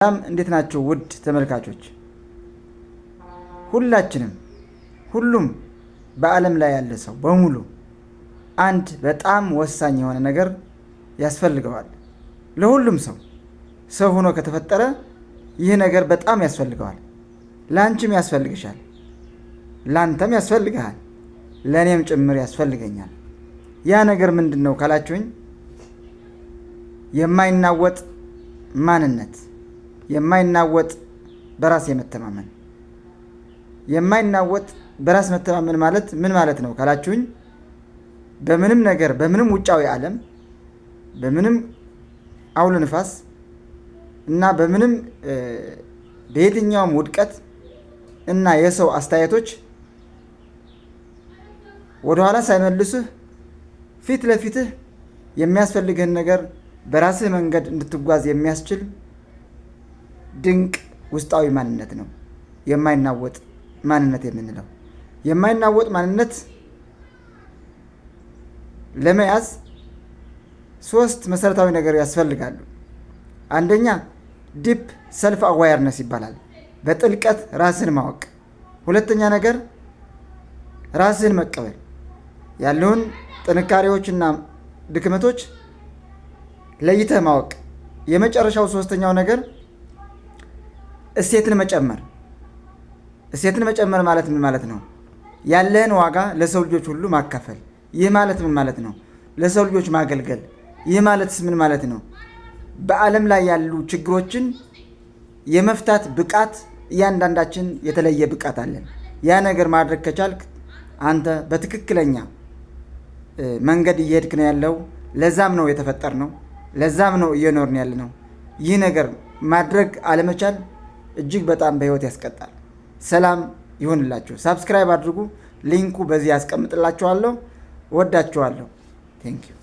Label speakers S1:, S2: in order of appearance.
S1: ሰላም እንዴት ናችሁ ውድ ተመልካቾች? ሁሉም በዓለም ላይ ያለ ሰው በሙሉ አንድ በጣም ወሳኝ የሆነ ነገር ያስፈልገዋል። ለሁሉም ሰው ሆኖ ከተፈጠረ ይህ ነገር በጣም ያስፈልገዋል። ላንቺም ያስፈልግሻል፣ ላንተም ያስፈልግሃል፣ ለኔም ጭምር ያስፈልገኛል። ያ ነገር ምንድነው ካላችሁኝ የማይናወጥ ማንነት፣ የማይናወጥ በራስ የመተማመን። የማይናወጥ በራስ መተማመን ማለት ምን ማለት ነው ካላችሁኝ በምንም ነገር፣ በምንም ውጫዊ ዓለም፣ በምንም አውሎ ንፋስ እና በምንም በየትኛውም ውድቀት እና የሰው አስተያየቶች ወደኋላ ሳይመልሱህ ፊት ለፊትህ የሚያስፈልግህን ነገር በራስህ መንገድ እንድትጓዝ የሚያስችል ድንቅ ውስጣዊ ማንነት ነው የማይናወጥ ማንነት የምንለው። የማይናወጥ ማንነት ለመያዝ 3 መሰረታዊ ነገር ያስፈልጋሉ። አንደኛ ዲፕ ሰልፍ አዋየርነስ ይባላል፣ በጥልቀት ራስን ማወቅ። ሁለተኛ ነገር ራስን መቀበል፣ ያለውን ጥንካሬዎችና ድክመቶች ለይተህ ማወቅ። የመጨረሻው 3ኛው ነገር እሴትን መጨመር። እሴትን መጨመር ማለት ምን ማለት ነው? ያለህን ዋጋ ለሰው ልጆች ሁሉ ማካፈል። ይህ ማለት ምን ማለት ነው? ለሰው ልጆች ማገልገል። ይህ ማለትስ ምን ማለት ነው? በዓለም ላይ ያሉ ችግሮችን የመፍታት ብቃት፣ እያንዳንዳችን የተለየ ብቃት አለን። ያ ነገር ማድረግ ከቻልክ አንተ በትክክለኛ መንገድ እየሄድክ ነው ያለው። ለዛም ነው የተፈጠር ነው፣ ለዛም ነው እየኖርን ያለ ነው። ይህ ነገር ማድረግ አለመቻል እጅግ በጣም በህይወት ያስቀጣል። ሰላም ይሁንላችሁ። ሳብስክራይብ አድርጉ። ሊንኩ በዚህ ያስቀምጥላችኋለሁ። ወዳችኋለሁ። ቴንክ ዩ